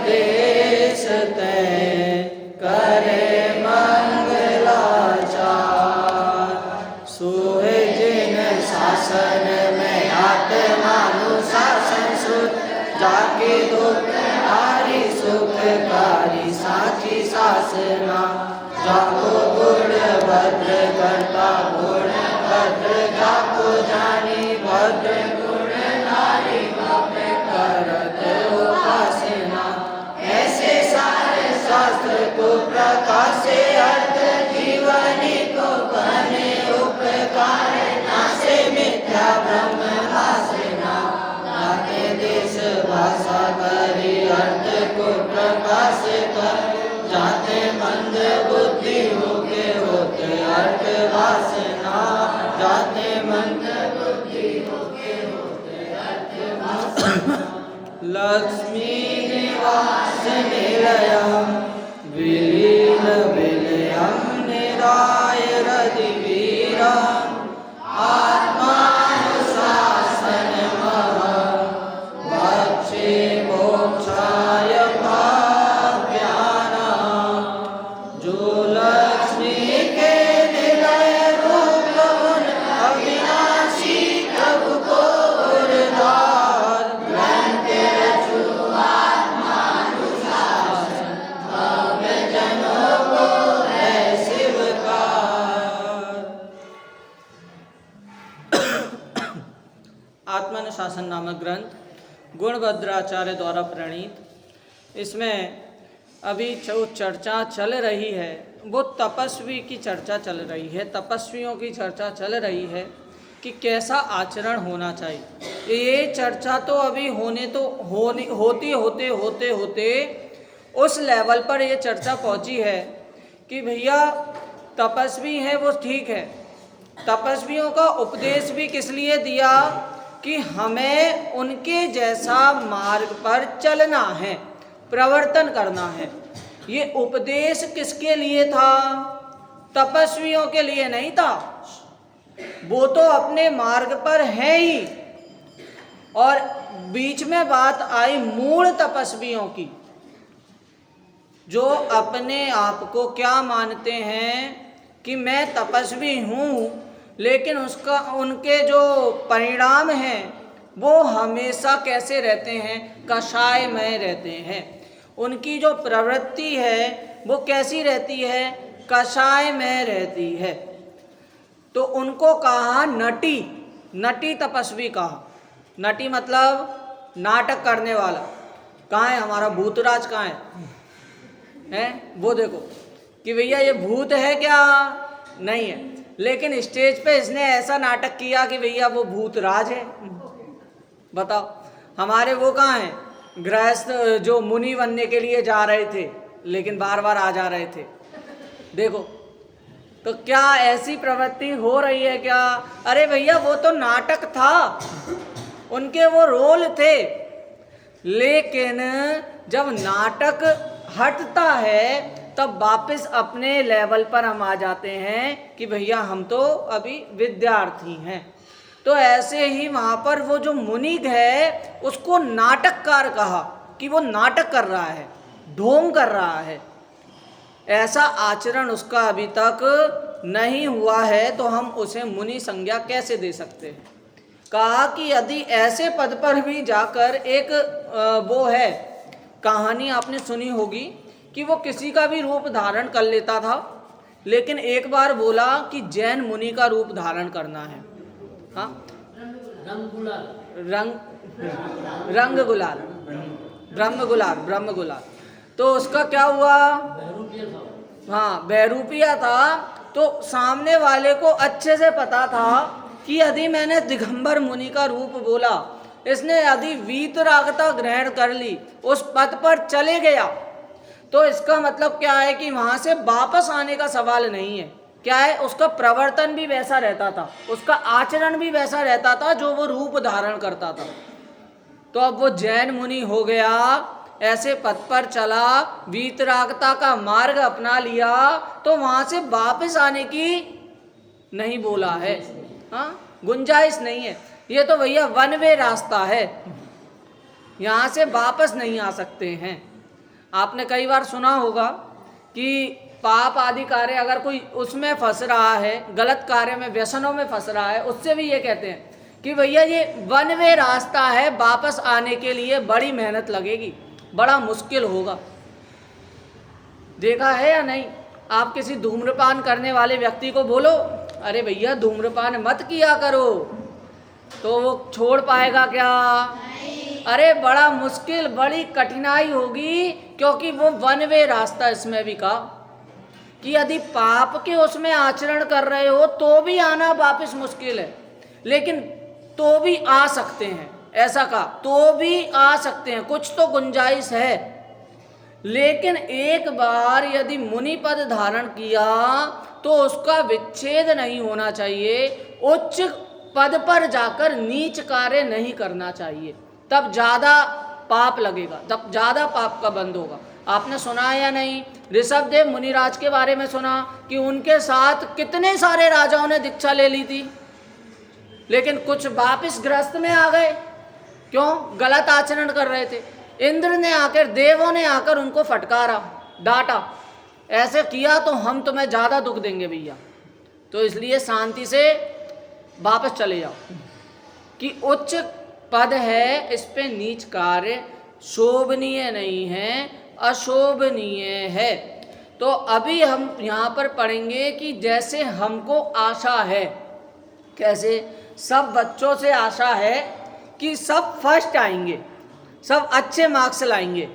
उपदेश तय करे मंगलाचार। सोहे जिन शासन में आत्मानुशासन सुत, जाके दुख हारी सुखकारी साची शासना। जाको गुण भद्र करता गुण भद्र, जाको जानी भद्र गुण नारी भव्य करत उपासना। ऐसे सारे शास्त्र को प्रकाशे अर्थ, जीवनी को बने उपकार। नासे मिथ्या ब्रह्म वासना, नाते देश भाषा करी अर्थ को प्रकाश कर। जाते मंद बुद्धि होके होते अर्थ वासना, जाते मंद बुद्धि होके होते अर्थ वासना। लक्ष्मी निवास निलयम विलीन विलयम निराय रदिवीरम। आत्मानुशासन महं भक्षे मोक्षाय भाव्यानां। जो लक्ष्मी के निलय रूप उन अविनाशी प्रभु को उद्धार। ग्रंथ रचु आत्मानुशासन, भव्य जनों को है शिवकार। आत्मानुशासन नामक ग्रंथ गुणभद्राचार्य द्वारा प्रणीत। इसमें अभी जो चर्चा चल रही है वो तपस्वी की चर्चा चल रही है, तपस्वियों की चर्चा चल रही है कि कैसा आचरण होना चाहिए। ये चर्चा तो अभी होते होते उस लेवल पर ये चर्चा पहुंची है कि भैया तपस्वी हैं वो ठीक है, तपस्वियों का उपदेश भी किस लिए दिया कि हमें उनके जैसा मार्ग पर चलना है, प्रवर्तन करना है। ये उपदेश किसके लिए था? तपस्वियों के लिए नहीं था। वो तो अपने मार्ग पर है ही। और बीच में बात आई मूल तपस्वियों की, जो अपने आप को क्या मानते हैं कि मैं तपस्वी हूँ, लेकिन उनके जो परिणाम हैं वो हमेशा कैसे रहते हैं? कषायमय रहते हैं। उनकी जो प्रवृत्ति है वो कैसी रहती है? कषायमय रहती है। तो उनको कहा नटी, नटी तपस्वी कहा। नटी मतलब नाटक करने वाला। कहाँ है हमारा भूतराज? कहाँ है? वो देखो कि भैया ये भूत है क्या? नहीं है, लेकिन स्टेज पे इसने ऐसा नाटक किया कि भैया वो भूतराज है। बताओ, हमारे वो कहाँ हैं गृहस्थ जो मुनि बनने के लिए जा रहे थे लेकिन बार बार आ जा रहे थे? देखो, तो क्या ऐसी प्रवृत्ति हो रही है क्या? अरे भैया वो तो नाटक था, उनके वो रोल थे। लेकिन जब नाटक हटता है तब वापस अपने लेवल पर हम आ जाते हैं कि भैया हम तो अभी विद्यार्थी हैं। तो ऐसे ही वहाँ पर वो जो मुनिग है उसको नाटककार कहा कि वो नाटक कर रहा है, ढोंग कर रहा है। ऐसा आचरण उसका अभी तक नहीं हुआ है तो हम उसे मुनि संज्ञा कैसे दे सकते हैं? कहा कि यदि ऐसे पद पर भी जाकर एक वो है, कहानी आपने सुनी होगी कि वो किसी का भी रूप धारण कर लेता था, लेकिन एक बार बोला कि जैन मुनि का रूप धारण करना है। हाँ, रंग गुलाल, ब्रह्म गुलाल। तो उसका क्या हुआ? हाँ, बहरूपिया था। तो सामने वाले को अच्छे से पता था कि यदि मैंने दिगंबर मुनि का रूप बोला, इसने यदि वीतरागता ग्रहण कर ली, उस पद पर चले गया, तो इसका मतलब क्या है कि वहां से वापस आने का सवाल नहीं है। क्या है? उसका प्रवर्तन भी वैसा रहता था, उसका आचरण भी वैसा रहता था जो वो रूप धारण करता था। तो अब वो जैन मुनि हो गया, ऐसे पद पर चला, वीतरागता का मार्ग अपना लिया, तो वहां से वापस आने की नहीं बोला है। हाँ, गुंजाइश नहीं है। ये तो भैया वन वे रास्ता है, यहाँ से वापस नहीं आ सकते हैं। आपने कई बार सुना होगा कि पाप आदि कार्य अगर कोई उसमें फंस रहा है, गलत कार्य में, व्यसनों में फंस रहा है, उससे भी ये कहते हैं कि भैया ये वन वे रास्ता है, वापस आने के लिए बड़ी मेहनत लगेगी, बड़ा मुश्किल होगा। देखा है या नहीं? आप किसी धूम्रपान करने वाले व्यक्ति को बोलो अरे भैया धूम्रपान मत किया करो, तो वो छोड़ पाएगा क्या? अरे बड़ा मुश्किल, बड़ी कठिनाई होगी, क्योंकि वो वन वे रास्ता इसमें भी कहा कि यदि पाप के उसमें आचरण कर रहे हो तो भी आना वापस मुश्किल है, लेकिन तो भी आ सकते हैं, ऐसा कहा, तो भी आ सकते हैं, कुछ तो गुंजाइश है। लेकिन एक बार यदि मुनि पद धारण किया तो उसका विच्छेद नहीं होना चाहिए, उच्च पद पर जाकर नीच कार्य नहीं करना चाहिए, तब ज़्यादा पाप लगेगा, तब ज़्यादा पाप का बंध होगा। आपने सुना है या नहीं, ऋषभदेव मुनिराज के बारे में सुना कि उनके साथ कितने सारे राजाओं ने दीक्षा ले ली थी, लेकिन कुछ वापिस गृहस्थ में आ गए। क्यों? गलत आचरण कर रहे थे। इंद्र ने आकर, देवों ने आकर उनको फटकारा, डांटा, ऐसे किया तो हम तुम्हें ज़्यादा दुख देंगे भैया, तो इसलिए शांति से वापस चले जाओ, कि उच्च पद है, इस पे नीच कार्य शोभनीय नहीं है, अशोभनीय है। तो अभी हम यहाँ पर पढ़ेंगे कि जैसे हमको आशा है, कैसे सब बच्चों से आशा है कि सब फर्स्ट आएंगे, सब अच्छे मार्क्स लाएंगे,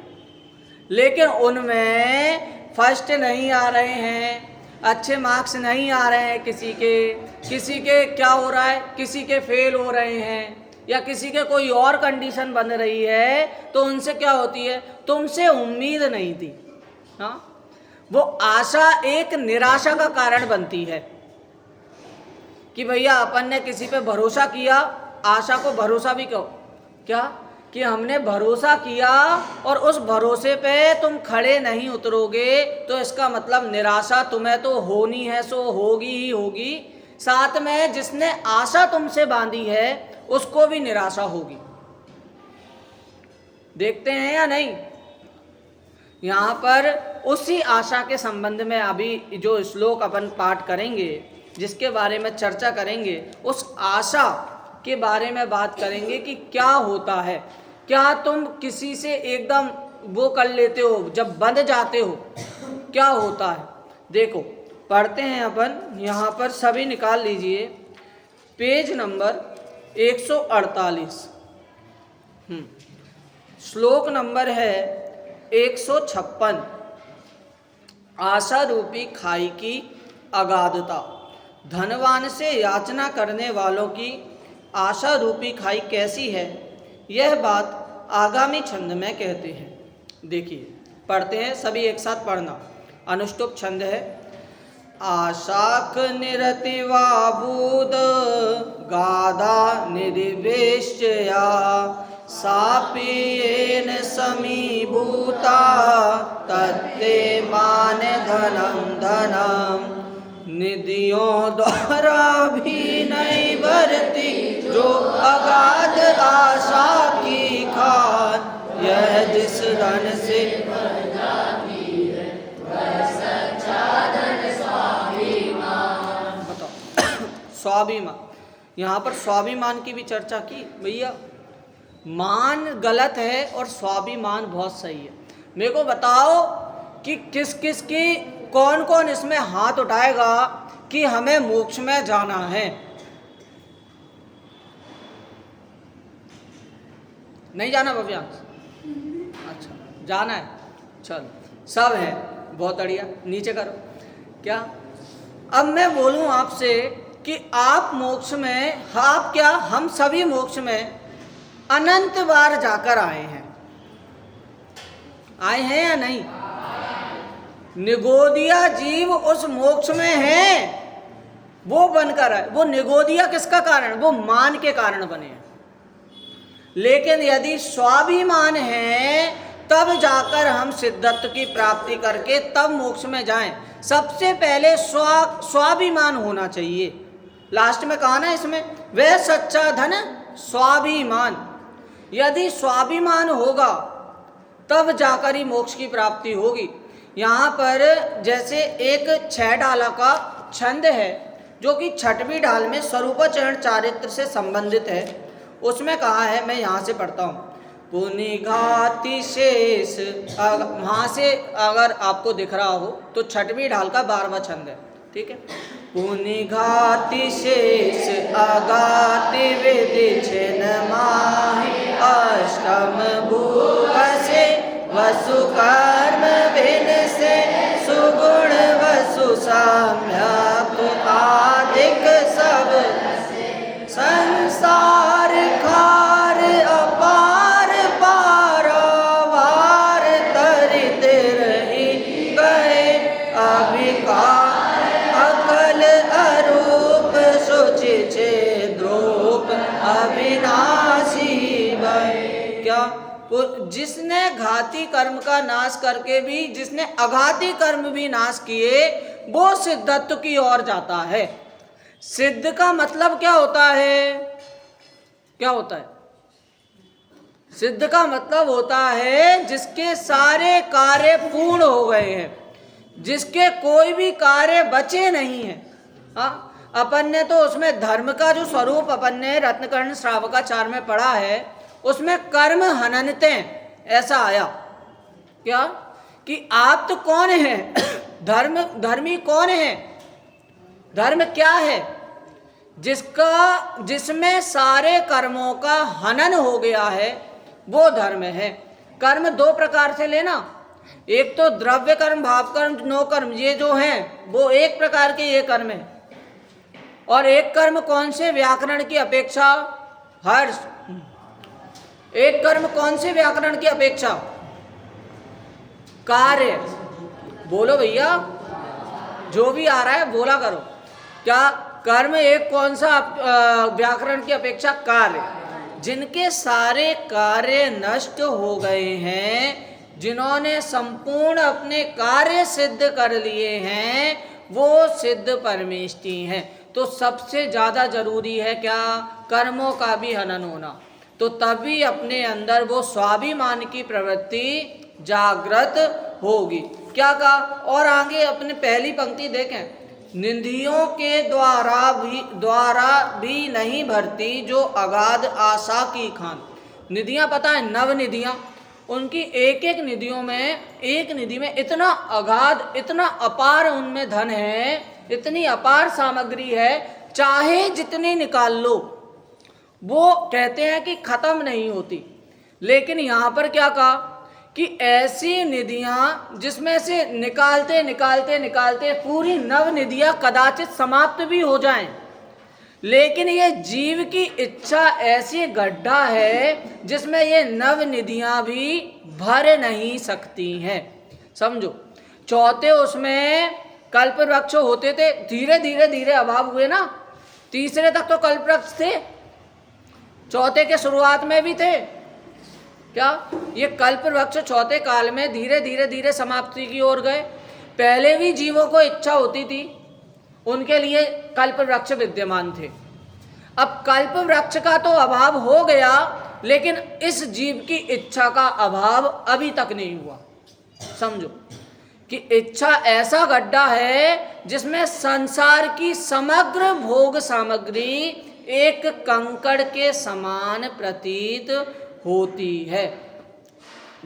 लेकिन उनमें फर्स्ट नहीं आ रहे हैं, अच्छे मार्क्स नहीं आ रहे हैं, किसी के क्या हो रहा है, किसी के फेल हो रहे हैं, या किसी के कोई और कंडीशन बन रही है, तो उनसे क्या होती है, तुमसे उम्मीद नहीं थी। हाँ, वो आशा एक निराशा का कारण बनती है कि भैया अपन ने किसी पे भरोसा किया, आशा को भरोसा भी कहो, क्या कि हमने भरोसा किया और उस भरोसे पे तुम खड़े नहीं उतरोगे, तो इसका मतलब निराशा तुम्हें तो होनी है, सो होगी ही होगी, साथ में जिसने आशा तुमसे बांधी है उसको भी निराशा होगी। देखते हैं या नहीं? यहाँ पर उसी आशा के संबंध में अभी जो श्लोक अपन पाठ करेंगे, जिसके बारे में चर्चा करेंगे, उस आशा के बारे में बात करेंगे कि क्या होता है। क्या तुम किसी से एकदम वो कर लेते हो, जब बंध जाते हो क्या होता है? देखो पढ़ते हैं अपन, यहाँ पर सभी निकाल लीजिए, पेज नंबर 148, श्लोक नंबर है 156। आशा रूपी खाई की अगाधता, धनवान से याचना करने वालों की आशा रूपी खाई कैसी है, यह बात आगामी छंद में कहते हैं। देखिए पढ़ते हैं, सभी एक साथ पढ़ना। अनुष्टुप छंद है। आशाक निरतिवाबूद गाधा निर्वेश्या सापीयेन समीभूता तत्ते मान धनम धनम निधियों द्वारा भी नहीं भरती जो अगाध आशा की खान, यह जिस धन से स्वाभिमान, यहाँ पर स्वाभिमान की भी चर्चा की। भैया मान गलत है और स्वाभिमान बहुत सही है। मेरे को बताओ कि किस किस की, कौन कौन इसमें हाथ उठाएगा कि हमें मोक्ष में जाना है? नहीं जाना भव्यांश? अच्छा जाना है, चलो सब है, बहुत बढ़िया, नीचे करो। क्या अब मैं बोलूं आपसे कि आप मोक्ष में, आप क्या, हम सभी मोक्ष में अनंत बार जाकर आए हैं, आए हैं या नहीं? निगोदिया जीव उस मोक्ष में है, वो बनकर आए। वो निगोदिया किसका कारण? वो मान के कारण बने हैं। लेकिन यदि स्वाभिमान है तब जाकर हम सिद्धत्व की प्राप्ति करके तब मोक्ष में जाएं। सबसे पहले स्वाभिमान होना चाहिए। लास्ट में कहा ना इसमें, वह सच्चा धन स्वाभिमान। यदि स्वाभिमान होगा तब जाकर ही मोक्ष की प्राप्ति होगी। यहाँ पर जैसे एक 6 डाला का छंद है जो कि 6वीं ढाल में स्वरूपाचरण चारित्र से संबंधित है, उसमें कहा है, मैं यहाँ से पढ़ता हूँ। पुनिघाति शेष, वहाँ से अगर आपको दिख रहा हो तो 6वीं ढाल का 12वां छंद है, ठीक है। पुनिघाति शेष अगाति विधि छिन माहि, अष्टम भूप से वसु कर्म भिन से, सुगुण वसु सम्यक आदिक सब, संसार खार अपार पारावार, तरित रही गए अभिकार, अकल अरूप शुचि छेद्रोप अविनाशी भय। क्या? जिसने घाती कर्म का नाश करके भी, जिसने अघाती कर्म भी नाश किए, वो सिद्धत्व की ओर जाता है। सिद्ध का मतलब क्या होता है? क्या होता है? सिद्ध का मतलब होता है जिसके सारे कार्य पूर्ण हो गए हैं, जिसके कोई भी कार्य बचे नहीं है। हाँ, अपन ने तो उसमें धर्म का जो स्वरूप अपन ने रत्नकर्ण श्रावकाचार में पढ़ा है, उसमें कर्म हननते ऐसा आया। क्या? कि आप तो कौन है? धर्मी कौन है? धर्म क्या है? जिसमें सारे कर्मों का हनन हो गया है, वो धर्म है। कर्म 2 प्रकार से लेना, एक तो द्रव्य कर्म, भाव कर्म, नो कर्म, ये जो हैं वो एक प्रकार के ये कर्म है। और एक कर्म कौन से? व्याकरण की अपेक्षा हर्ष। एक कर्म कौन से व्याकरण की अपेक्षा? कार्य। बोलो भैया, जो भी आ रहा है बोला करो। क्या कर्म एक कौन सा व्याकरण की अपेक्षा? कार्य। जिनके सारे कार्य नष्ट हो गए हैं, जिन्होंने संपूर्ण अपने कार्य सिद्ध कर लिए हैं, वो सिद्ध परमेष्टि हैं। तो सबसे ज्यादा जरूरी है क्या? कर्मों का भी हनन होना। तो तभी अपने अंदर वो स्वाभिमान की प्रवृत्ति जागृत होगी। क्या कहा? और आगे अपने पहली पंक्ति देखें, निधियों के द्वारा भी नहीं भरती जो अगाध आशा की खान। निधियां पता है, नव निधियां, उनकी एक एक निधियों में, एक निधि में इतना अगाध, इतना अपार उनमें धन है, इतनी अपार सामग्री है, चाहे जितनी निकाल लो वो कहते हैं कि खत्म नहीं होती। लेकिन यहाँ पर क्या कहा कि ऐसी निधियां जिसमें से निकालते निकालते निकालते पूरी नव निधियां कदाचित समाप्त भी हो जाएं, लेकिन ये जीव की इच्छा ऐसी गड्ढा है जिसमें ये नव निधियां भी भर नहीं सकती हैं। समझो, चौथे उसमें कल्प वृक्ष होते थे, धीरे धीरे धीरे अभाव हुए ना। तीसरे तक तो कल्प वृक्ष थे, चौथे के शुरुआत में भी थे। क्या? ये कल्प वृक्ष चौथे काल में धीरे धीरे धीरे समाप्ति की ओर गए। पहले भी जीवों को इच्छा होती थी, उनके लिए कल्प वृक्ष विद्यमान थे। अब कल्प वृक्ष का तो अभाव हो गया, लेकिन इस जीव की इच्छा का अभाव अभी तक नहीं हुआ। समझो कि इच्छा ऐसा गड्ढा है जिसमें संसार की समग्र भोग सामग्री एक कंकड़ के समान प्रतीत होती है।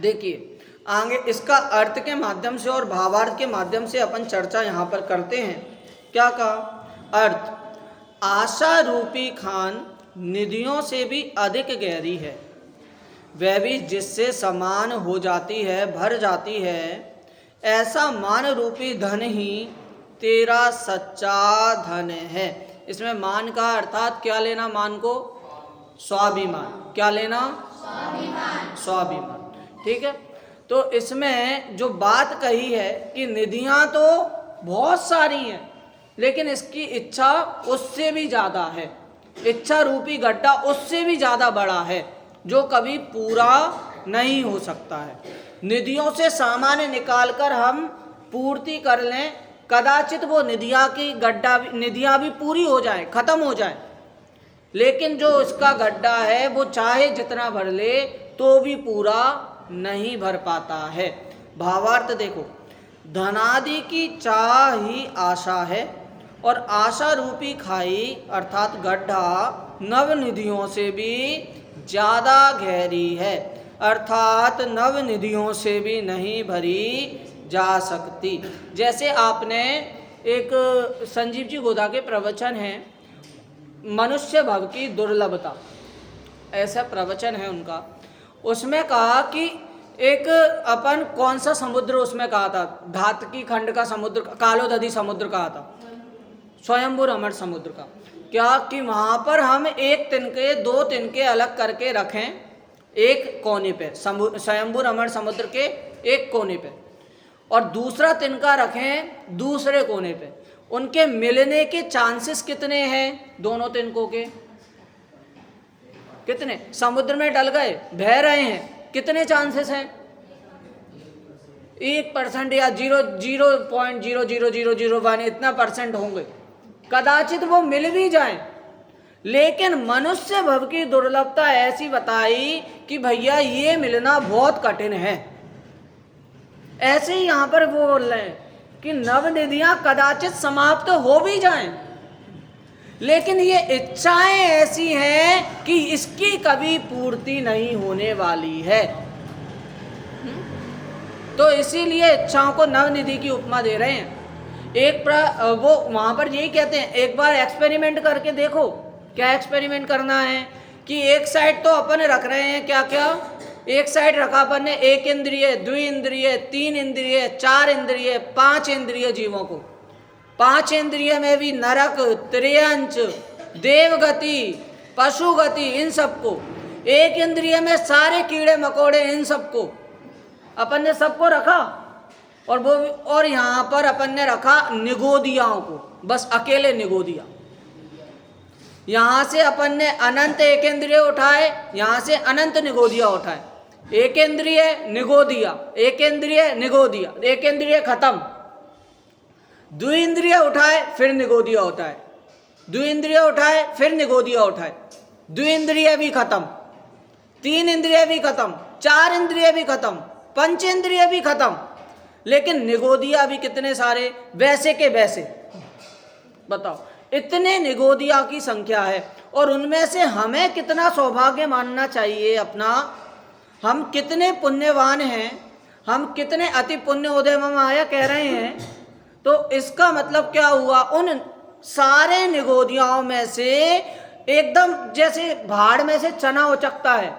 देखिए आगे इसका अर्थ के माध्यम से और भावार्थ के माध्यम से अपन चर्चा यहाँ पर करते हैं। क्या कहा? अर्थ, आशा रूपी खान निधियों से भी अधिक गहरी है, वह भी जिससे समान हो जाती है, भर जाती है। ऐसा मान रूपी धन ही तेरा सच्चा धन है। इसमें मान का अर्थात क्या लेना? मान को स्वाभिमान। क्या लेना? स्वाभिमान। ठीक है। तो इसमें जो बात कही है कि निधियां तो बहुत सारी हैं, लेकिन इसकी इच्छा उससे भी ज़्यादा है, इच्छा रूपी गड्ढा उससे भी ज़्यादा बड़ा है, जो कभी पूरा नहीं हो सकता है। निधियों से सामान्य निकालकर हम पूर्ति कर लें, कदाचित वो निधियां भी पूरी हो जाए, खत्म हो जाए, लेकिन जो इसका गड्ढा है वो चाहे जितना भर ले तो भी पूरा नहीं भर पाता है। भावार्थ देखो, धनादि की चाह ही आशा है और आशा रूपी खाई अर्थात गड्ढा नवनिधियों से भी ज़्यादा गहरी है, अर्थात नवनिधियों से भी नहीं भरी जा सकती। जैसे आपने एक संजीव जी गोदा के प्रवचन हैं मनुष्य भव की दुर्लभता, ऐसा प्रवचन है उनका, उसमें कहा कि एक अपन कौन सा समुद्र उसमें कहा था, धातकी खंड का समुद्र, कालोदधि समुद्र कहा था, स्वयंभू रमण समुद्र का, क्या कि वहाँ पर हम एक तिनके दो तिनके अलग करके रखें एक कोने पे, स्वयंभू रमण समुद्र के एक कोने पे, और दूसरा तिनका रखें दूसरे कोने पे, उनके मिलने के चांसेस कितने हैं दोनों तिनकों के? कितने? समुद्र में डल गए, बह रहे हैं, कितने चांसेस हैं? 1% या 0.00001 इतना परसेंट होंगे, कदाचित वो मिल भी जाएं। लेकिन मनुष्य भव की दुर्लभता ऐसी बताई कि भैया ये मिलना बहुत कठिन है। ऐसे ही यहाँ पर वो बोल रहे हैं कि नवनिधियां कदाचित समाप्त हो भी जाएं, लेकिन ये इच्छाएं ऐसी हैं कि इसकी कभी पूर्ति नहीं होने वाली है। तो इसीलिए इच्छाओं को नवनिधि की उपमा दे रहे हैं। वो वहां पर यही कहते हैं, एक बार एक्सपेरिमेंट करके देखो। क्या एक्सपेरिमेंट करना है कि एक साइड तो अपन रख रहे हैं, क्या क्या, एक साइड रखा अपन ने एक इंद्रिय, द्वि इंद्रिय, तीन इंद्रिय, चार इंद्रिय, पांच इंद्रिय जीवों को। पांच इंद्रिय में भी नरक, त्रियंच, देवगति, पशुगति, इन सबको, एक इंद्रिय में सारे कीड़े मकोड़े, इन सबको अपन ने सबको रखा। और वो और यहाँ पर अपन ने रखा निगोदियाओं को, बस अकेले निगोदिया। यहाँ से अपन ने अनंत एक इंद्रिय उठाए, यहाँ से अनंत निगोदिया उठाए। एक इंद्रिय निगोदिया, एक इंद्रिय निगोदिया, एक इंद्रिय खत्म। द्विइंद्रिय उठाए फिर निगोदिया उठाए, द्विइंद्रिय उठाए फिर निगोदिया उठाए, द्विइंद्रिय भी खत्म, तीन इंद्रिय भी खत्म, चार इंद्रिय भी खत्म, पंचेंद्रिय भी खत्म, लेकिन निगोदिया भी कितने सारे, वैसे के वैसे। बताओ, इतने निगोदिया की संख्या है। और उनमें से हमें कितना सौभाग्य मानना चाहिए अपना, हम कितने पुण्यवान हैं, हम कितने अति पुण्य उदयम आया कह रहे हैं। तो इसका मतलब क्या हुआ, उन सारे निगोदियाओं में से एकदम जैसे भाड़ में से चना उचकता है,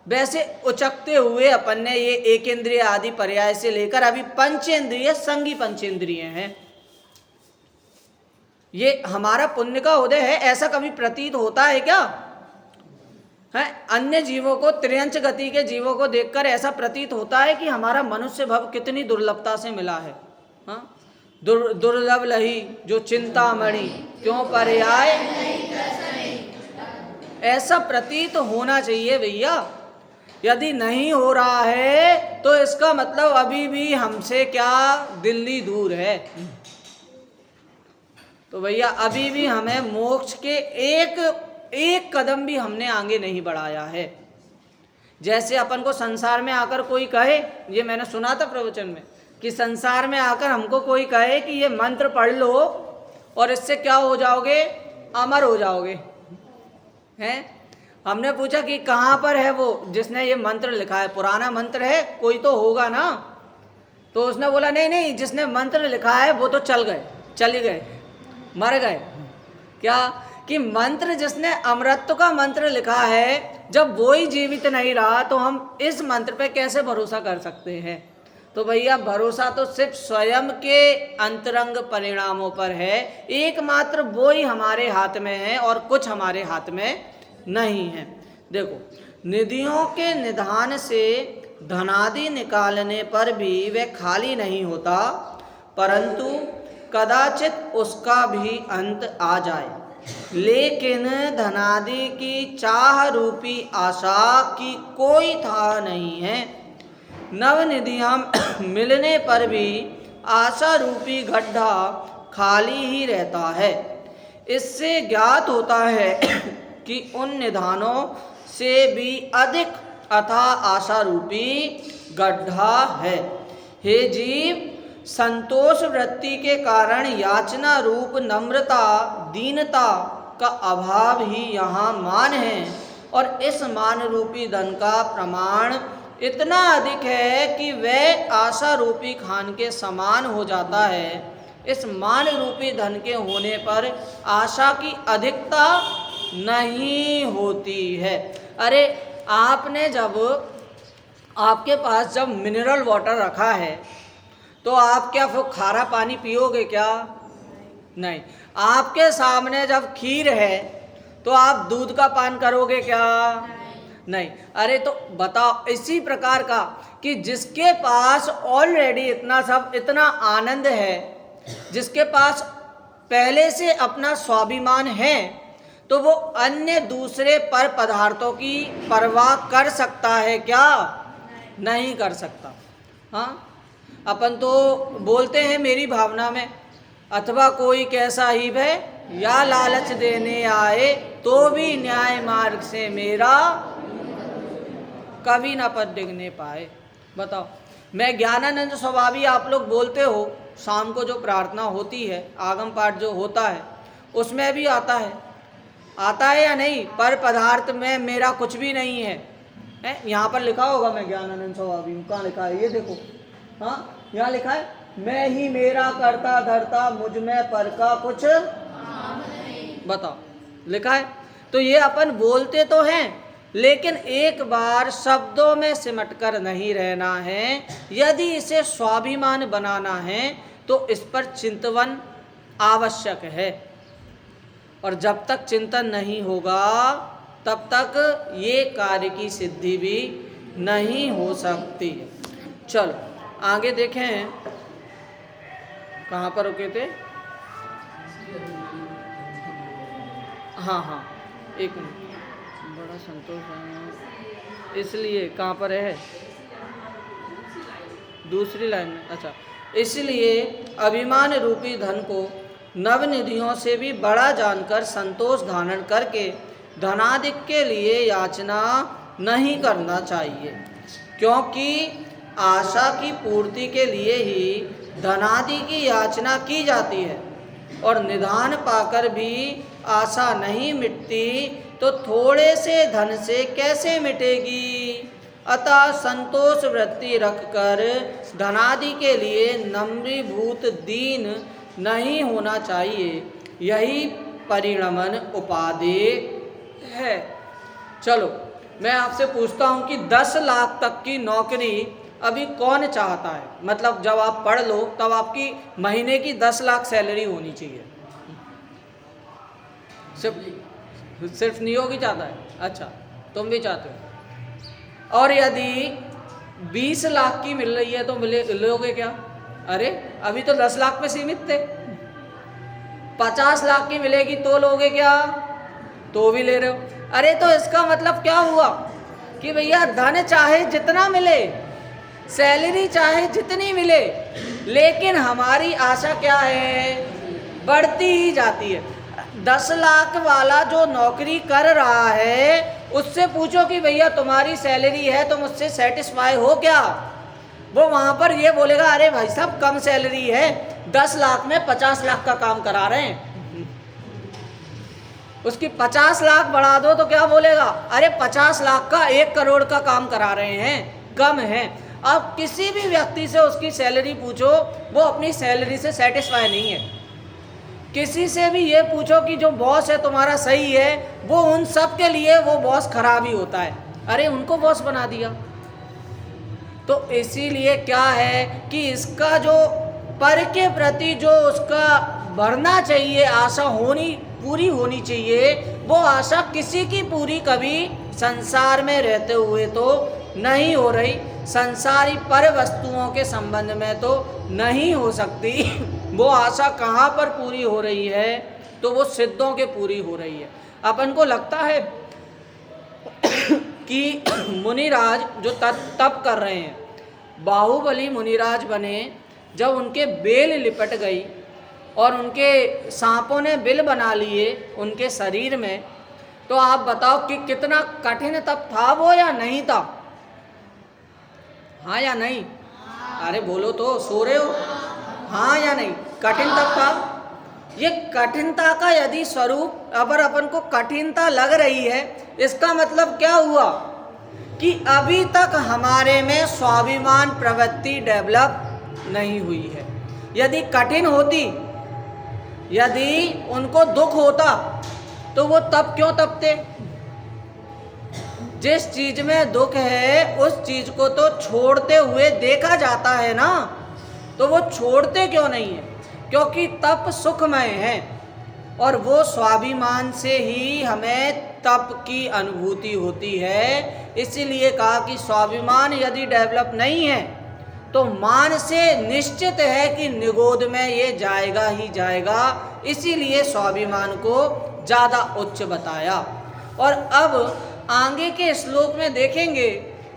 वैसे उचकते हुए अपन ने ये एक इंद्रिय आदि पर्याय से लेकर अभी पंचेंद्रिय, संगी पंचेंद्रिय हैं। ये हमारा पुण्य का उदय है, ऐसा कभी प्रतीत होता है क्या? है अन्य जीवों को, त्रियंच गति के जीवों को देखकर ऐसा प्रतीत होता है कि हमारा मनुष्य भव कितनी दुर्लभता से मिला है। हाँ, दुर्लभ लही जो चिंतामणि क्यों पर्याय, ऐसा प्रतीत होना चाहिए भैया। यदि नहीं हो रहा है तो इसका मतलब अभी भी हमसे क्या दिल्ली दूर है। तो भैया अभी भी हमें मोक्ष के एक कदम भी हमने आगे नहीं बढ़ाया है। जैसे अपन को संसार में आकर कोई कहे, ये मैंने सुना था प्रवचन में, कि संसार में आकर हमको कोई कहे कि ये मंत्र पढ़ लो और इससे क्या हो जाओगे, अमर हो जाओगे। हैं? हमने पूछा कि कहाँ पर है वो जिसने ये मंत्र लिखा है, पुराना मंत्र है, कोई तो होगा ना। तो उसने बोला नहीं नहीं, जिसने मंत्र लिखा है वो तो चले गए, मर गए। क्या कि मंत्र जिसने अमृत का मंत्र लिखा है, जब वो ही जीवित नहीं रहा तो हम इस मंत्र पे कैसे भरोसा कर सकते हैं। तो भैया भरोसा तो सिर्फ स्वयं के अंतरंग परिणामों पर है, एकमात्र वो ही हमारे हाथ में है और कुछ हमारे हाथ में नहीं है। देखो, निधियों के निधान से धनादि निकालने पर भी वह खाली नहीं होता, परंतु कदाचित उसका भी अंत आ जाए। लेकिन धनादि की चाह रूपी आशा की कोई था नहीं है। नवनिधियां मिलने पर भी आशा रूपी गड्ढा खाली ही रहता है। इससे ज्ञात होता है कि उन निधानों से भी अधिक अथा आशा रूपी गड्ढा है। हे जीव, संतोष वृत्ति के कारण याचना रूप नम्रता दीनता का अभाव ही यहाँ मान है, और इस मान रूपी धन का प्रमाण इतना अधिक है कि वह आशा रूपी खान के समान हो जाता है। इस मान रूपी धन के होने पर आशा की अधिकता नहीं होती है। अरे आपने जब आपके पास जब मिनरल वाटर रखा है तो आप क्या वो खारा पानी पियोगे क्या? नहीं। आपके सामने जब खीर है तो आप दूध का पान करोगे क्या? नहीं। अरे तो बताओ, इसी प्रकार का कि जिसके पास ऑलरेडी इतना आनंद है, जिसके पास पहले से अपना स्वाभिमान है, तो वो अन्य दूसरे पर पदार्थों की परवाह कर सकता है क्या? नहीं कर सकता। हाँ, अपन तो बोलते हैं मेरी भावना में, अथवा कोई कैसा ही भय या लालच देने आए तो भी न्याय मार्ग से मेरा कभी न पद डिगने पाए। बताओ, मैं ज्ञानानंद स्वभावी आप लोग बोलते हो, शाम को जो प्रार्थना होती है, आगम पाठ जो होता है, उसमें भी आता है या नहीं? पर पदार्थ में मेरा कुछ भी नहीं है, यहाँ पर लिखा होगा मैं ज्ञानानंद स्वभावी हूँ। कहाँ लिखा है ये देखो? हाँ, यहाँ लिखा है, मैं ही मेरा करता धरता मुझ में पर का कुछ। बताओ, लिखा है। तो ये अपन बोलते तो हैं, लेकिन एक बार शब्दों में सिमट कर नहीं रहना है। यदि इसे स्वाभिमान बनाना है तो इस पर चिंतन आवश्यक है, और जब तक चिंतन नहीं होगा तब तक ये कार्य की सिद्धि भी नहीं हो सकती। चलो आगे देखें, कहाँ पर रुके थे? हाँ, एक मिनट, बड़ा संतोष है, इसलिए कहाँ पर है? दूसरी लाइन में। अच्छा, इसलिए अभिमान रूपी धन को नवनिधियों से भी बड़ा जानकर संतोष धारण करके धनादिक के लिए याचना नहीं करना चाहिए, क्योंकि आशा की पूर्ति के लिए ही धनादि की याचना की जाती है, और निधान पाकर भी आशा नहीं मिटती तो थोड़े से धन से कैसे मिटेगी? अतः संतोष वृत्ति रखकर धनादि के लिए नम्रीभूत दीन नहीं होना चाहिए। यही परिणमन उपादेय है। चलो मैं आपसे पूछता हूँ कि 10 लाख तक की नौकरी अभी कौन चाहता है? मतलब जब आप पढ़ लो तब आपकी महीने की 10 लाख सैलरी होनी चाहिए। सिर्फ नियोग ही चाहता है? अच्छा, तुम भी चाहते हो। और यदि 20 लाख की मिल रही है तो लोगे क्या? अरे अभी तो 10 लाख पे सीमित थे। 50 लाख की मिलेगी तो लोगे क्या? तो भी ले रहे हो। अरे तो इसका मतलब क्या हुआ कि भैया धन चाहे जितना मिले, सैलरी चाहे जितनी मिले, लेकिन हमारी आशा क्या है? बढ़ती ही जाती है। 10 लाख वाला जो नौकरी कर रहा है उससे पूछो कि भैया तुम्हारी सैलरी है, तुम उससे सेटिस्फाई हो क्या? वो वहाँ पर ये बोलेगा, अरे भाई साहब कम सैलरी है, 10 लाख में 50 लाख का काम करा रहे हैं। उसकी 50 लाख बढ़ा दो तो क्या बोलेगा? अरे 50 लाख का 1 करोड़ का काम करा रहे हैं, कम है। अब किसी भी व्यक्ति से उसकी सैलरी पूछो, वो अपनी सैलरी से सेटिस्फाई नहीं है। किसी से भी ये पूछो कि जो बॉस है तुम्हारा सही है, वो उन सब के लिए वो बॉस खराब ही होता है। अरे उनको बॉस बना दिया। तो इसीलिए क्या है कि इसका जो पर के प्रति जो उसका बढ़ना चाहिए, आशा पूरी होनी चाहिए, वो आशा किसी की पूरी कभी संसार में रहते हुए तो नहीं हो रही। संसारी पर वस्तुओं के संबंध में तो नहीं हो सकती। वो आशा कहाँ पर पूरी हो रही है? तो वो सिद्धों के पूरी हो रही है। अपन को लगता है कि मुनिराज जो तप कर रहे हैं, बाहुबली मुनिराज बने, जब उनके बेल लिपट गई और उनके सांपों ने बिल बना लिए उनके शरीर में, तो आप बताओ कि कितना कठिन तप था वो या नहीं था? हाँ या नहीं? अरे बोलो तो, सो रहे हो? हाँ या नहीं? कठिन तब था। ये कठिनता का यदि स्वरूप अगर अपन को कठिनता लग रही है, इसका मतलब क्या हुआ कि अभी तक हमारे में स्वाभिमान प्रवृत्ति डेवलप नहीं हुई है। यदि कठिन होती, यदि उनको दुख होता, तो वो तब क्यों तपते? जिस चीज में दुख है उस चीज को तो छोड़ते हुए देखा जाता है ना, तो वो छोड़ते क्यों नहीं है? क्योंकि तप सुखमय है और वो स्वाभिमान से ही हमें तप की अनुभूति होती है। इसीलिए कहा कि स्वाभिमान यदि डेवलप नहीं है तो मान से निश्चित है कि निगोद में ये जाएगा ही जाएगा। इसीलिए स्वाभिमान को ज़्यादा उच्च बताया। और अब आगे के श्लोक में देखेंगे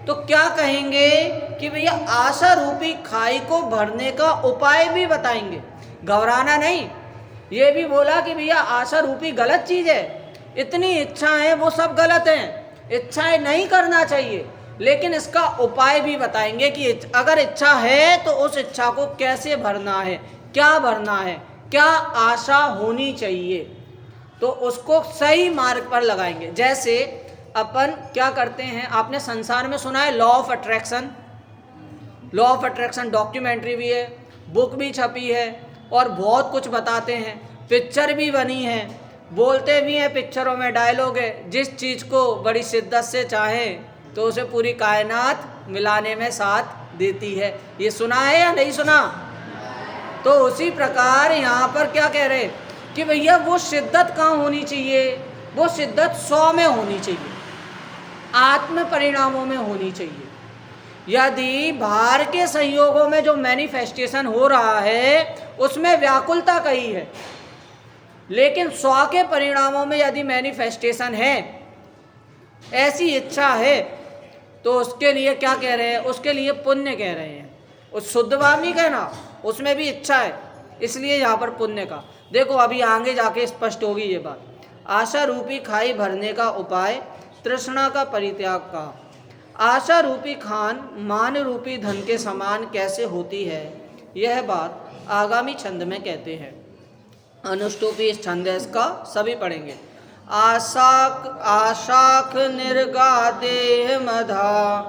तो क्या कहेंगे कि भैया आशा रूपी खाई को भरने का उपाय भी बताएंगे। घबराना नहीं, ये भी बोला कि भैया आशा रूपी गलत चीज़ है, इतनी इच्छाएं वो सब गलत हैं, इच्छाएं नहीं करना चाहिए, लेकिन इसका उपाय भी बताएंगे कि अगर इच्छा है तो उस इच्छा को कैसे भरना है, क्या भरना है, क्या आशा होनी चाहिए, तो उसको सही मार्ग पर लगाएंगे। जैसे अपन क्या करते हैं, आपने संसार में सुना है law of attraction. Law of attraction documentary भी है, बुक भी छपी है और बहुत कुछ बताते हैं, पिक्चर भी बनी है, बोलते भी हैं पिक्चरों में, डायलॉग है, जिस चीज़ को बड़ी शिद्दत से चाहें तो उसे पूरी कायनात मिलाने में साथ देती है। ये सुना है या नहीं सुना? तो उसी प्रकार यहाँ पर क्या कह रहे कि भैया वो शिद्दत कहाँ होनी चाहिए? वो शिद्दत 100 में होनी चाहिए, आत्म परिणामों में होनी चाहिए। यदि बाहर के संयोगों में जो मैनिफेस्टेशन हो रहा है उसमें व्याकुलता कही है, लेकिन स्व के परिणामों में यदि मैनिफेस्टेशन है, ऐसी इच्छा है, तो उसके लिए क्या कह रहे हैं? उसके लिए पुण्य कह रहे हैं। उस शुद्धवामी कहना, उसमें भी इच्छा है, इसलिए यहाँ पर पुण्य का। देखो अभी आगे जाके स्पष्ट होगी ये बात। आशा रूपी खाई भरने का उपाय, तृष्णा का परित्याग का। आशा रूपी खान मान रूपी धन के समान कैसे होती है, यह बात आगामी छंद में कहते हैं। अनुष्टुपी इस छंद है, इसका सभी पढ़ेंगे। आशाख निर्गा देह मधा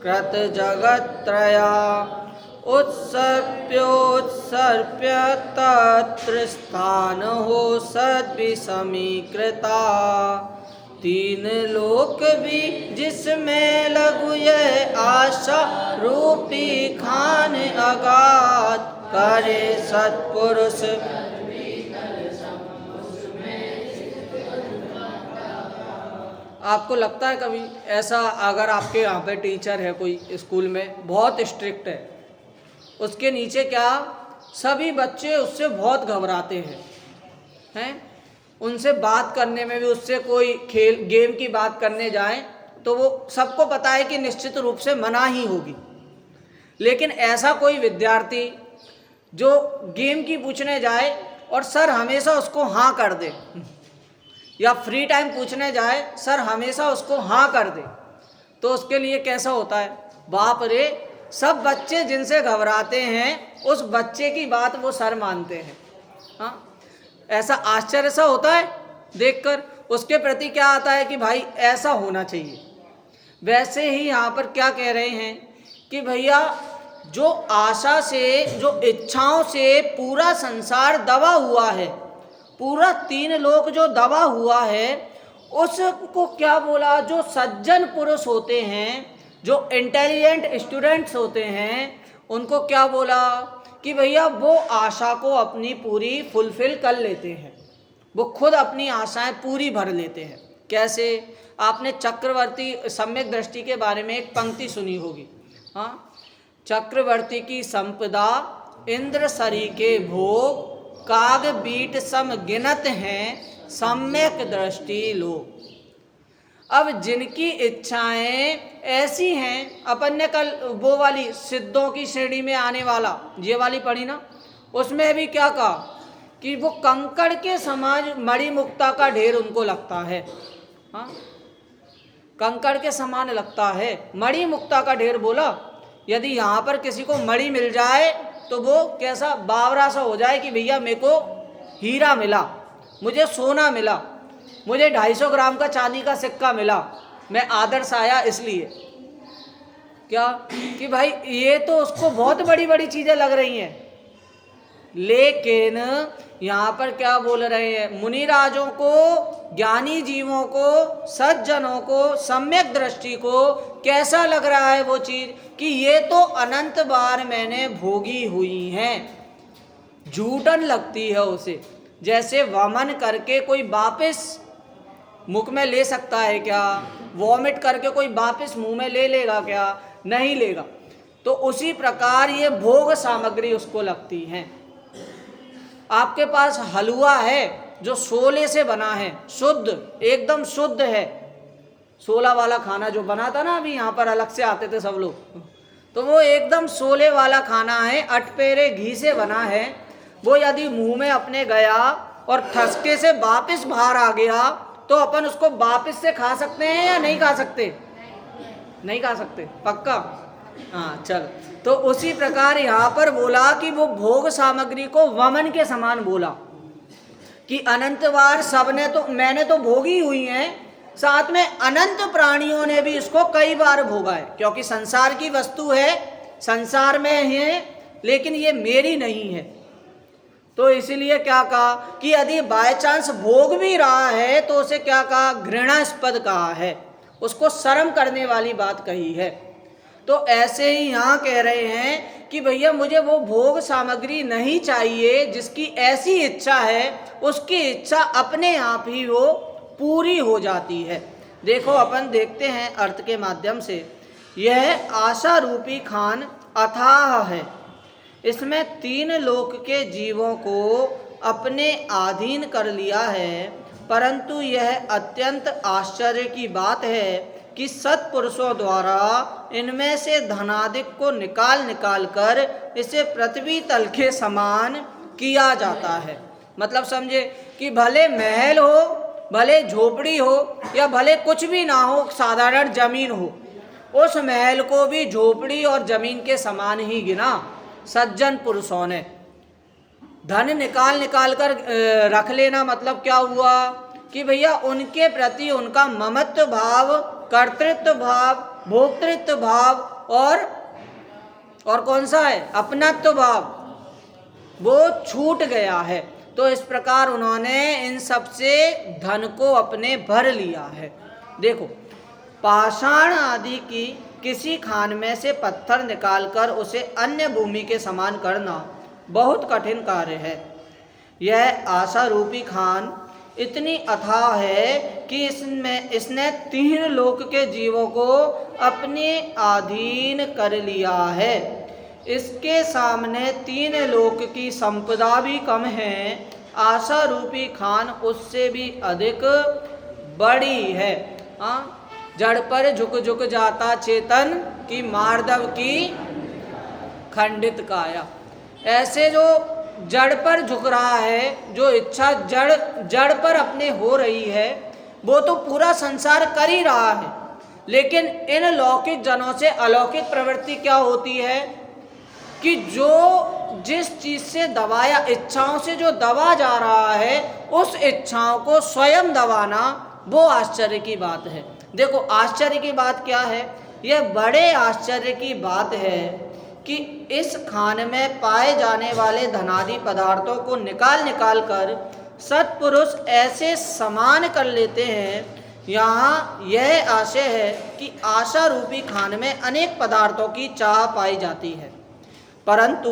कृत जगत त्रया उत्सर्प्योत्सर्प्य तत्र स्थान हो सद्विसमीकृता। 3 लोक भी जिसमें लघु यह आशा रूपी खान अगाध करे सत्पुरुष। आपको लगता है कभी ऐसा, अगर आपके यहाँ पे टीचर है कोई स्कूल में बहुत स्ट्रिक्ट है, उसके नीचे क्या सभी बच्चे उससे बहुत घबराते हैं, उनसे बात करने में भी, उससे कोई खेल गेम की बात करने जाएं तो वो सबको पता है कि निश्चित रूप से मना ही होगी। लेकिन ऐसा कोई विद्यार्थी जो गेम की पूछने जाए और सर हमेशा उसको हाँ कर दे, या फ्री टाइम पूछने जाए सर हमेशा उसको हाँ कर दे, तो उसके लिए कैसा होता है? बाप रे, सब बच्चे जिनसे घबराते हैं उस बच्चे की बात वो सर मानते हैं। हाँ, ऐसा आश्चर्य सा होता है देखकर, उसके प्रति क्या आता है कि भाई ऐसा होना चाहिए। वैसे ही यहाँ पर क्या कह रहे हैं कि भैया जो आशा से, जो इच्छाओं से पूरा संसार दबा हुआ है, पूरा 3 लोक जो दबा हुआ है, उसको क्या बोला? जो सज्जन पुरुष होते हैं, जो इंटेलिजेंट स्टूडेंट्स होते हैं, उनको क्या बोला कि भैया वो आशा को अपनी पूरी फुलफिल कर लेते हैं, वो खुद अपनी आशाएं पूरी भर लेते हैं। कैसे? आपने चक्रवर्ती सम्यक दृष्टि के बारे में एक पंक्ति सुनी होगी। हाँ, चक्रवर्ती की संपदा इंद्र सरी के भोग, काग बीट सम गिनत हैं सम्यक दृष्टि लोग। अब जिनकी इच्छाएं ऐसी हैं, अपन ने कल वो वाली सिद्धों की श्रेणी में आने वाला ये वाली पढ़ी ना, उसमें भी क्या कहा कि वो कंकड़ के समान मणिमुक्ता का ढेर उनको लगता है। हाँ, कंकड़ के समान लगता है, मणिमुक्ता का ढेर बोला, यदि यहाँ पर किसी को मणि मिल जाए तो वो कैसा बावरा सा हो जाए कि भैया मेरे को हीरा मिला, मुझे सोना मिला, मुझे 250 ग्राम का चांदी का सिक्का मिला, मैं आदर्श आया इसलिए। क्या कि भाई ये तो उसको बहुत बड़ी बड़ी चीजें लग रही हैं, लेकिन यहाँ पर क्या बोल रहे हैं, मुनिराजों को, ज्ञानी जीवों को, सज्जनों को, सम्यक दृष्टि को कैसा लग रहा है वो चीज कि ये तो अनंत बार मैंने भोगी हुई हैं, झूठन लगती है उसे। जैसे वमन करके कोई वापस मुख में ले सकता है क्या? वॉमिट करके कोई वापस मुंह में ले लेगा क्या? नहीं लेगा। तो उसी प्रकार ये भोग सामग्री उसको लगती हैं। आपके पास हलवा है जो सोले से बना है, शुद्ध, एकदम शुद्ध है। सोला वाला खाना जो बना था ना, अभी यहाँ पर अलग से आते थे सब लोग, तो वो एकदम सोले वाला खाना है, अटपेरे घी से बना है। वो यदि मुंह में अपने गया और ठसके से वापस बाहर आ गया तो अपन उसको वापस से खा सकते हैं या नहीं खा सकते? नहीं खा सकते, पक्का? हाँ, चल। तो उसी प्रकार यहाँ पर बोला कि वो भोग सामग्री को वमन के समान बोला कि अनंत बार सबने तो, मैंने तो भोगी हुई हैं, साथ में अनंत प्राणियों ने भी इसको कई बार भोगा है, क्योंकि संसार की वस्तु है, संसार में है, लेकिन ये मेरी नहीं है। तो इसीलिए क्या कहा कि यदि बाय चांस भोग भी रहा है तो उसे क्या कहा? घृणास्पद कहा है, उसको शर्म करने वाली बात कही है। तो ऐसे ही यहाँ कह रहे हैं कि भैया मुझे वो भोग सामग्री नहीं चाहिए, जिसकी ऐसी इच्छा है उसकी इच्छा अपने आप ही वो पूरी हो जाती है। देखो अपन देखते हैं अर्थ के माध्यम से, यह आशा रूपी खान अथाह है, इसमें 3 लोक के जीवों को अपने अधीन कर लिया है, परंतु यह अत्यंत आश्चर्य की बात है कि सत्पुरुषों द्वारा इनमें से धनादिक को निकाल निकाल कर इसे पृथ्वी तल के समान किया जाता है। मतलब समझे कि भले महल हो, भले झोपड़ी हो, या भले कुछ भी ना हो, साधारण जमीन हो, उस महल को भी झोपड़ी और जमीन के समान ही गिना सज्जन पुरुषों ने। धन निकाल निकाल कर रख लेना मतलब क्या हुआ कि भैया उनके प्रति उनका ममत्व भाव, कर्तृत्व भाव, भोक्तृत्व भाव और कौन सा है? अपनत्व भाव, वो छूट गया है। तो इस प्रकार उन्होंने इन सब से धन को अपने भर लिया है। देखो, पाषाण आदि की किसी खान में से पत्थर निकालकर उसे अन्य भूमि के समान करना बहुत कठिन कार्य है। यह आशा रूपी खान इतनी अथाह है कि इसने 3 लोक के जीवों को अपने अधीन कर लिया है। इसके सामने 3 लोक की संपदा भी कम है, आशा रूपी खान उससे भी अधिक बड़ी है। हाँ, जड़ पर झुक झुक जाता चेतन की मार्दव की खंडित काया। ऐसे जो जड़ पर झुक रहा है, जो इच्छा जड़ पर अपने हो रही है, वो तो पूरा संसार कर ही रहा है, लेकिन इन लौकिक जनों से अलौकिक प्रवृत्ति क्या होती है कि जो जिस चीज से दबाया, इच्छाओं से जो दबा जा रहा है, उस इच्छाओं को स्वयं दबाना, वो आश्चर्य की बात है। देखो, आश्चर्य की बात क्या है? यह बड़े आश्चर्य की बात है कि इस खान में पाए जाने वाले धनादि पदार्थों को निकाल निकाल कर सत्पुरुष ऐसे समान कर लेते हैं। यहाँ यह आशय है कि आशा रूपी खान में अनेक पदार्थों की चाह पाई जाती है, परंतु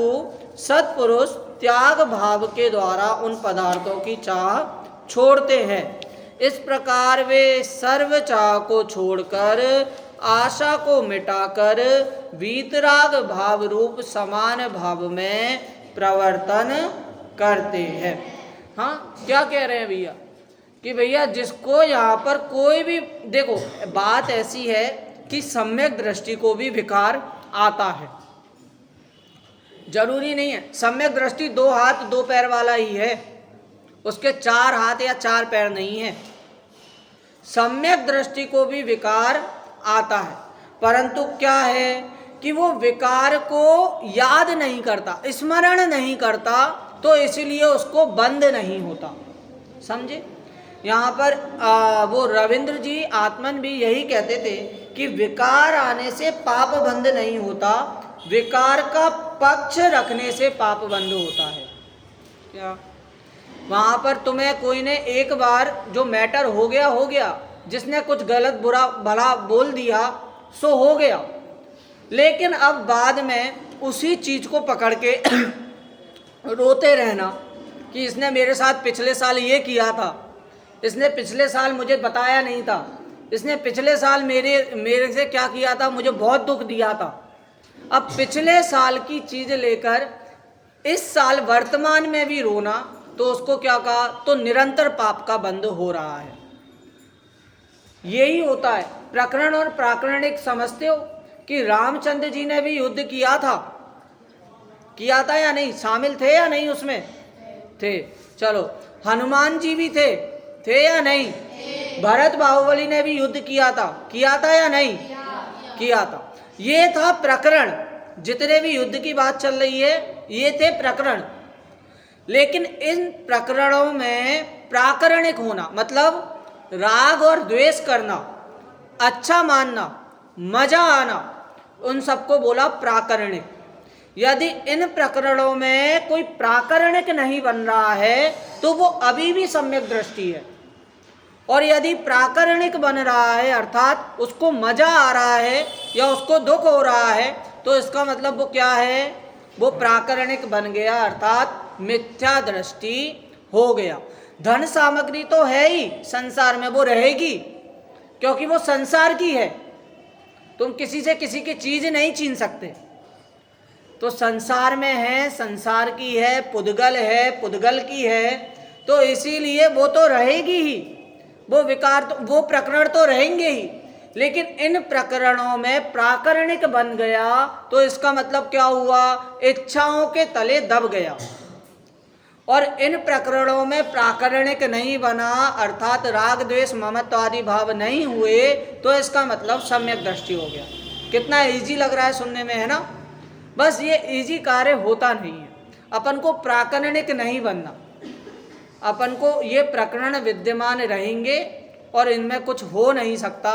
सत्पुरुष त्याग भाव के द्वारा उन पदार्थों की चाह छोड़ते हैं। इस प्रकार वे सर्व चाह को छोड़कर, आशा को मिटाकर वीतराग भाव रूप समान भाव में प्रवर्तन करते हैं। हाँ, क्या कह रहे हैं भैया कि भैया जिसको यहाँ पर कोई भी, देखो बात ऐसी है कि सम्यक दृष्टि को भी विकार आता है। जरूरी नहीं है सम्यक दृष्टि 2 हाथ 2 पैर वाला ही है, उसके 4 हाथ या 4 पैर नहीं है। सम्यक दृष्टि को भी विकार आता है, परंतु क्या है कि वो विकार को याद नहीं करता, स्मरण नहीं करता, तो इसलिए उसको बंध नहीं होता। समझे? यहाँ पर वो रविंद्र जी आत्मन भी यही कहते थे कि विकार आने से पाप बंध नहीं होता, विकार का पक्ष रखने से पाप बंध होता है। क्या वहाँ पर तुम्हें कोई ने एक बार जो मैटर हो गया, जिसने कुछ गलत बुरा भला बोल दिया सो हो गया, लेकिन अब बाद में उसी चीज़ को पकड़ के रोते रहना कि इसने मेरे साथ पिछले साल ये किया था, इसने पिछले साल मुझे बताया नहीं था, इसने पिछले साल मेरे से क्या किया था, मुझे बहुत दुख दिया था। अब पिछले साल की चीज़ लेकर इस साल वर्तमान में भी रोना, तो उसको क्या कहा, तो निरंतर पाप का बंध हो रहा है। यही होता है। प्रकरण और प्राकरणिक समझते हो कि रामचंद्र जी ने भी युद्ध किया था या नहीं, शामिल थे या नहीं, उसमें थे। चलो, हनुमान जी भी थे या नहीं, भरत बाहुबली ने भी युद्ध किया था या नहीं, किया था। ये था प्रकरण, जितने भी युद्ध की बात चल रही है ये थे प्रकरण। लेकिन इन प्रकरणों में प्राकरणिक होना मतलब राग और द्वेष करना, अच्छा मानना, मजा आना, उन सबको बोला प्राकरणिक। यदि इन प्रकरणों में कोई प्राकरणिक नहीं बन रहा है तो वो अभी भी सम्यक दृष्टि है, और यदि प्राकरणिक बन रहा है अर्थात उसको मजा आ रहा है या उसको दुख हो रहा है, तो इसका मतलब वो क्या है, वो प्राकरणिक बन गया, अर्थात मिथ्या दृष्टि हो गया। धन सामग्री तो है ही संसार में, वो रहेगी क्योंकि वो संसार की है, तुम किसी से किसी की चीज नहीं छीन सकते। तो संसार में है, संसार की है, पुद्गल की है, तो इसीलिए वो तो रहेगी ही, वो विकार तो, वो प्रकरण तो रहेंगे ही। लेकिन इन प्रकरणों में प्राकरणिक बन गया तो इसका मतलब क्या हुआ, इच्छाओं के तले दब गया। और इन प्रकरणों में प्राकरणिक नहीं बना अर्थात राग द्वेष ममत्व आदि भाव नहीं हुए, तो इसका मतलब सम्यक दृष्टि हो गया। कितना इजी लग रहा है सुनने में, है ना? बस ये इजी कार्य होता नहीं है। अपन को प्राकरणिक नहीं बनना, अपन को ये प्रकरण विद्यमान रहेंगे और इनमें कुछ हो नहीं सकता।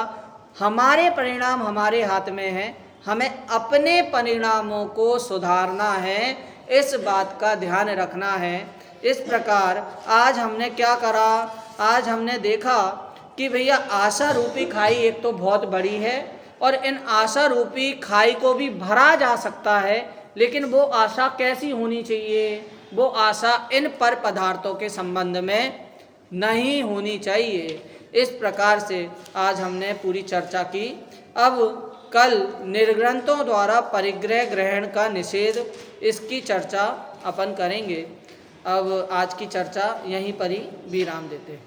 हमारे परिणाम हमारे हाथ में है, हमें अपने परिणामों को सुधारना है, इस बात का ध्यान रखना है। इस प्रकार आज हमने क्या करा, आज हमने देखा कि भैया आशा रूपी खाई एक तो बहुत बड़ी है, और इन आशा रूपी खाई को भी भरा जा सकता है, लेकिन वो आशा कैसी होनी चाहिए, वो आशा इन पर पदार्थों के संबंध में नहीं होनी चाहिए। इस प्रकार से आज हमने पूरी चर्चा की। अब कल निर्ग्रंथों द्वारा परिग्रह ग्रहण का निषेध, इसकी चर्चा अपन करेंगे। अब आज की चर्चा यहीं पर ही विराम देते हैं।